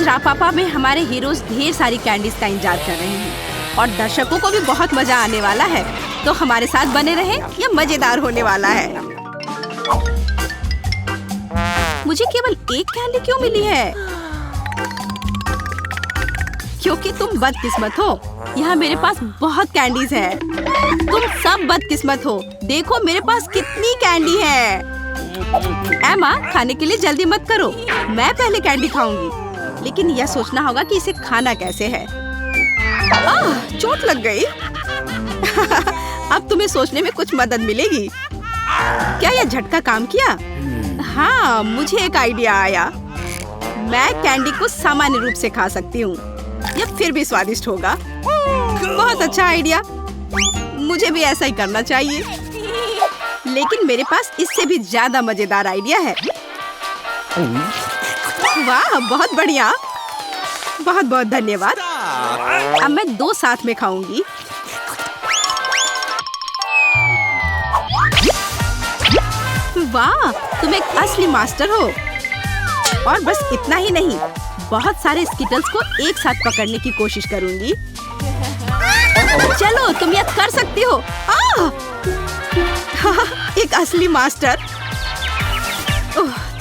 आज रापापा में हमारे हीरोज ढेर सारी कैंडीज का इंतजार कर रहे हैं और दर्शकों को भी बहुत मजा आने वाला है। तो हमारे साथ बने रहें, यह मजेदार होने वाला है। मुझे केवल एक कैंडी क्यों मिली है? क्योंकि तुम बदकिस्मत हो। यहाँ मेरे पास बहुत कैंडीज है। तुम सब बदकिस्मत हो। देखो मेरे पास कितनी कैंडी है। एमा, खाने के लिए जल्दी मत करो। मैं पहले कैंडी खाऊंगी, लेकिन यह सोचना होगा कि इसे खाना कैसे है। चोट लग गई। अब तुम्हें सोचने में कुछ मदद मिलेगी। क्या यह झटका काम किया? हाँ, मुझे एक आइडिया आया। मैं कैंडी को सामान्य रूप से खा सकती हूँ। यह फिर भी स्वादिष्ट होगा। बहुत अच्छा आइडिया। मुझे भी ऐसा ही करना चाहिए। लेकिन मेरे पास इससे भी ज्यादा मजेदार आइडिया है। वाह, बहुत बढ़िया। बहुत बहुत धन्यवाद। अब मैं 2 साथ में खाऊंगी। वाह, तुम एक असली मास्टर हो। और बस इतना ही नहीं, बहुत सारे स्किटल्स को एक साथ पकड़ने की कोशिश करूंगी। चलो, तुम यह कर सकती हो। एक असली मास्टर।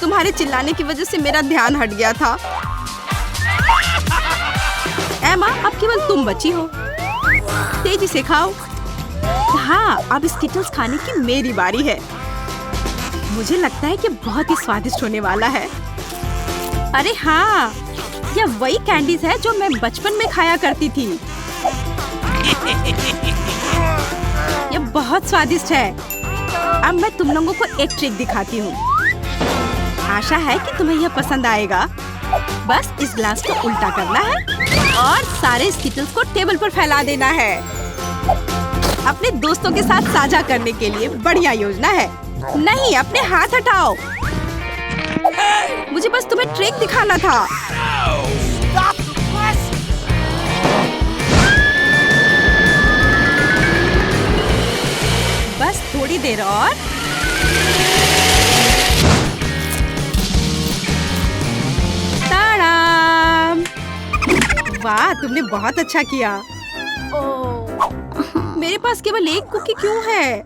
तुम्हारे चिल्लाने की वजह से मेरा ध्यान हट गया था। एमा, अब केवल तुम बची हो। तेजी से खाओ। हाँ, अब स्किटल्स खाने की मेरी बारी है। मुझे लगता है कि बहुत ही स्वादिष्ट होने वाला है। अरे हाँ, यह वही कैंडीज है जो मैं बचपन में खाया करती थी। यह बहुत स्वादिष्ट है। अब मैं तुम लोगों को एक ट्रिक दिखाती हूँ। आशा है कि तुम्हें यह पसंद आएगा। बस इस ग्लास को उल्टा करना है और सारे स्किटल्स को टेबल पर फैला देना है। अपने दोस्तों के साथ साझा करने के लिए बढ़िया योजना है। नहीं, अपने हाथ हटाओ। मुझे बस तुम्हें ट्रिक दिखाना था। बस थोड़ी देर और। ताड़ाम! वाह, तुमने बहुत अच्छा किया। मेरे पास केवल एक कुकी क्यों है?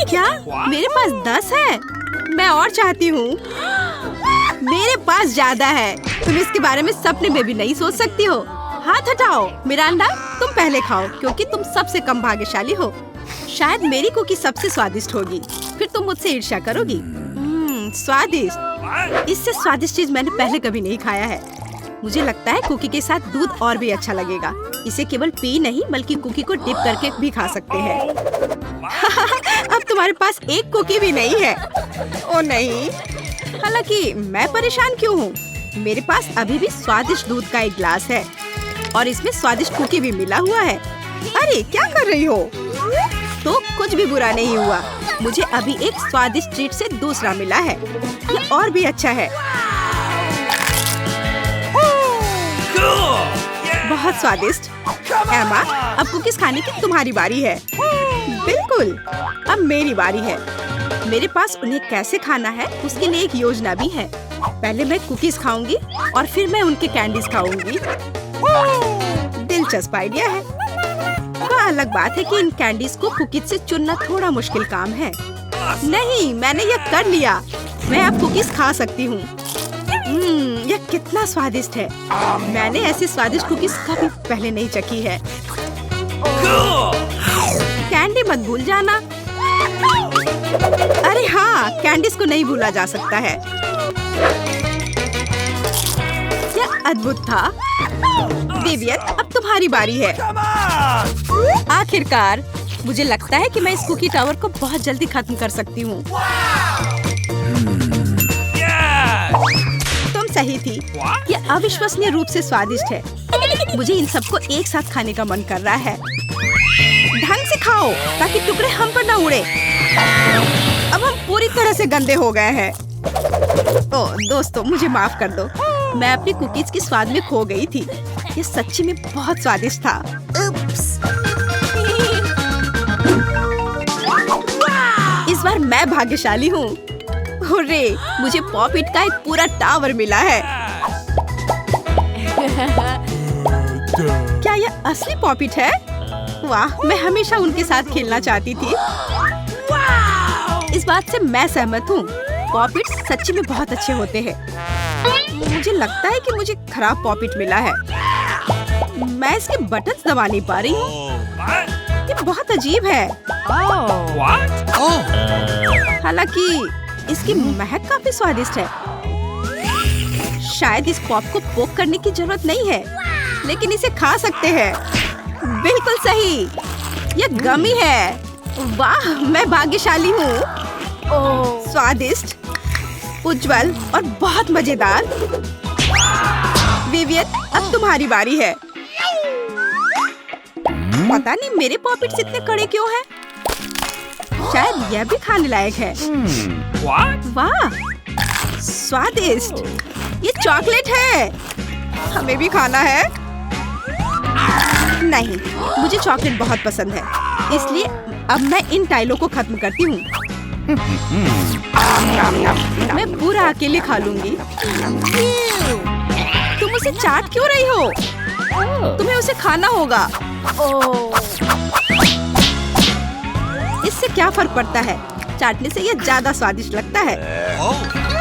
क्या मेरे पास 10 है? मैं और चाहती हूँ। मेरे पास ज्यादा है। तुम इसके बारे में सपने में भी नहीं सोच सकती हो। हाथ हटाओ। मिरांडा, तुम पहले खाओ क्योंकि तुम सबसे कम भाग्यशाली हो। शायद मेरी कुकी सबसे स्वादिष्ट होगी। फिर तुम मुझसे ईर्ष्या करोगी। स्वादिष्ट। इससे स्वादिष्ट चीज मैंने पहले कभी नहीं खाया है। मुझे लगता है कुकी के साथ दूध और भी अच्छा लगेगा। इसे केवल पी नहीं बल्कि कुकी को डिप करके भी खा सकते हैं। अब तुम्हारे पास एक कुकी भी नहीं है। ओ नहीं। हालांकि मैं परेशान क्यों हूँ? मेरे पास अभी भी स्वादिष्ट दूध का एक ग्लास है और इसमें स्वादिष्ट कुकी भी मिला हुआ है। अरे क्या कर रही हो? तो कुछ भी बुरा नहीं हुआ। मुझे अभी एक स्वादिष्ट ट्रीट से दूसरा मिला है। ये और भी अच्छा है। बहुत स्वादिष्ट। एमा, अब कुकीज खाने की तुम्हारी बारी है। बिल्कुल, अब मेरी बारी है। मेरे पास उन्हें कैसे खाना है उसके लिए एक योजना भी है। पहले मैं कुकीज खाऊंगी और फिर मैं उनके कैंडीज खाऊंगी। दिलचस्प आइडिया है। वह अलग बात है कि इन कैंडीज को कुकीज से चुनना थोड़ा मुश्किल काम है। नहीं, मैंने यह कर लिया। मैं अब कुकीज खा सकती हूँ। यह कितना स्वादिष्ट है। मैंने ऐसी स्वादिष्ट कुकीज कभी पहले नहीं चखी है। कैंडी मत भूल जाना। अरे हाँ, कैंडीज को नहीं भूला जा सकता है। यह अद्भुत था। विवियन, अब तुम्हारी बारी है। आखिरकार, मुझे लगता है कि मैं इस कुकी टावर को बहुत जल्दी खत्म कर सकती हूँ। तुम सही थी। यह अविश्वसनीय रूप से स्वादिष्ट है। मुझे इन सबको एक साथ खाने का मन कर रहा है। ढंग से खाओ ताकि टुकड़े हम पर न उड़े। अब हम पूरी तरह से गंदे हो गए हैं। ओह दोस्तों, मुझे माफ कर दो। मैं अपनी कुकीज के स्वाद में खो गई थी। ये सच्ची में बहुत स्वादिष्ट था। इस बार मैं भाग्यशाली हूँ। हुर्रे, मुझे पॉप इट का एक पूरा टावर मिला है। क्या यह असली पॉपिट है? वाह, मैं हमेशा उनके साथ खेलना चाहती थी। इस बात से मैं सहमत हूँ। पॉपिट्स सच्ची में बहुत अच्छे होते हैं। मुझे लगता है कि मुझे खराब पॉपिट मिला है। मैं इसके बटन्स दबा नहीं पा रही हूँ। ये बहुत अजीब है। हालांकि इसकी महक काफी स्वादिष्ट है। शायद इस पॉप को पोक करने की जरूरत नहीं है, लेकिन इसे खा सकते हैं। बिल्कुल सही, यह गमी है। वाह, मैं भाग्यशाली हूँ। स्वादिष्ट, उज्जवल और बहुत मजेदार। विवियन, अब तुम्हारी बारी है। पता नहीं मेरे पॉपिट्स इतने कड़े क्यों हैं? शायद यह भी खाने लायक है। वाह, स्वादिष्ट। ये चॉकलेट है। हमें भी खाना है। नहीं, मुझे चॉकलेट बहुत पसंद है, इसलिए अब मैं इन टाइलों को खत्म करती हूँ। मैं पूरा अकेले खा लूंगी। तुम उसे चाट क्यों रही हो? तुम्हें उसे खाना होगा। इससे क्या फर्क पड़ता है? चाटने से यह ज्यादा स्वादिष्ट लगता है।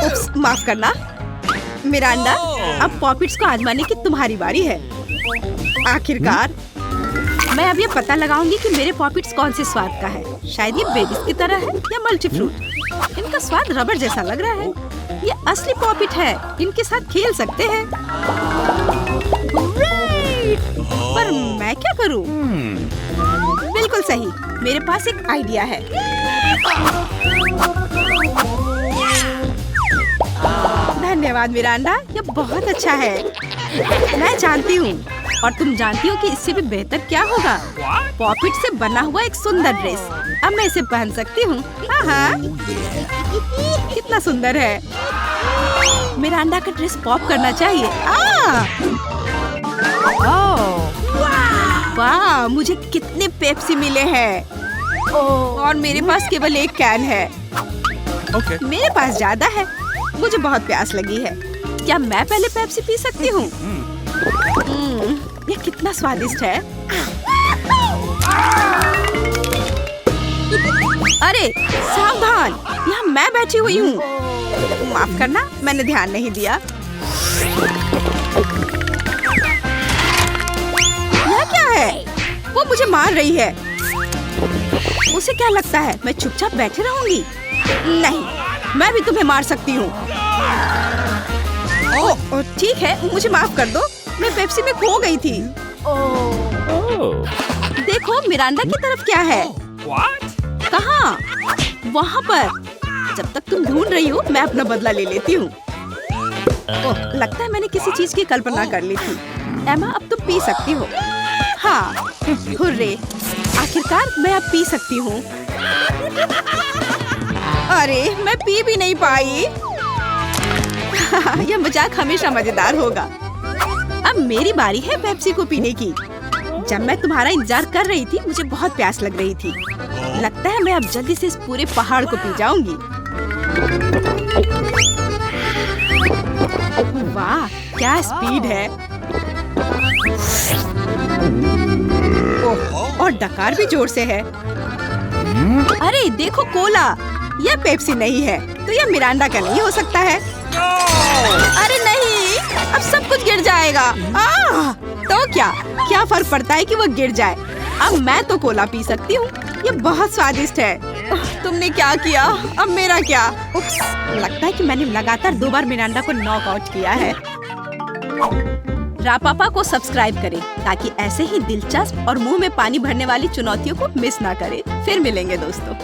उप्स, माफ करना। मिरांडा, अब पॉपिट्स को आजमाने की तुम्हारी बारी है। आखिरकार मैं अब ये पता लगाऊंगी कि मेरे पॉपिट्स कौन से स्वाद का है। शायद ये बेबीज की तरह है या मल्टी फ्रूट। इनका स्वाद रबर जैसा लग रहा है। ये असली पॉपिट है, इनके साथ खेल सकते हैं। पर मैं क्या करूं? बिल्कुल सही, मेरे पास एक आइडिया है। धन्यवाद मिरांडा, ये बहुत अच्छा है। मैं जानती हूँ, और तुम जानती हो कि इससे भी बेहतर क्या होगा? पॉपिट से बना हुआ एक सुंदर ड्रेस। अब मैं इसे पहन सकती हूँ। हाँ, कितना सुंदर है। मिरांडा का ड्रेस पॉप करना चाहिए। वाह, मुझे कितने पेप्सी मिले हैं। और मेरे पास केवल एक कैन है। मेरे पास ज्यादा है। मुझे बहुत प्यास लगी है। क्या मैं पहले पेप्सी पी सकती हूँ? ये कितना स्वादिष्ट है। अरे सावधान, यहाँ मैं बैठी हुई हूँ। माफ करना, मैंने ध्यान नहीं दिया। यह क्या है? वो मुझे मार रही है। उसे क्या लगता है मैं चुपचाप बैठी रहूंगी? नहीं, मैं भी तुम्हें मार सकती हूँ। ओह, ठीक है, मुझे माफ कर दो। मैं पेप्सी में खो गई थी। देखो, मिरांडा की तरफ क्या है? कहाँ? वहाँ पर। जब तक तुम ढूंढ रही हो, मैं अपना बदला ले लेती हूँ। ओह, लगता है मैंने किसी चीज की कल्पना कर ली थी। एमा, अब तुम पी सकती हो। हाँ, हुर्रे, आखिरकार मैं अब पी सकती हूँ। अरे, मैं पी भी नहीं पाई। यह मजाक हमेशा मजेदार होगा। अब मेरी बारी है पेप्सी को पीने की। जब मैं तुम्हारा इंतजार कर रही थी, मुझे बहुत प्यास लग रही थी। लगता है मैं अब जल्दी से इस पूरे पहाड़ को पी जाऊंगी। वाह, क्या स्पीड है। ओह, और डकार भी जोर से है। अरे देखो, कोला। यह पेप्सी नहीं है, तो यह मिरांडा का नहीं हो सकता है। अरे नहीं, अब सब कुछ गिर जाएगा। तो क्या फर्क पड़ता है कि वो गिर जाए? अब मैं तो कोला पी सकती हूँ। ये बहुत स्वादिष्ट है। तुमने क्या किया? अब मेरा क्या? उप्स, लगता है कि मैंने लगातार 2 बार मिरांडा को नॉकआउट किया है। रापापा को सब्सक्राइब करें ताकि ऐसे ही दिलचस्प और मुंह में पानी भरने वाली चुनौतियों को मिस ना करें। फिर मिलेंगे दोस्तों।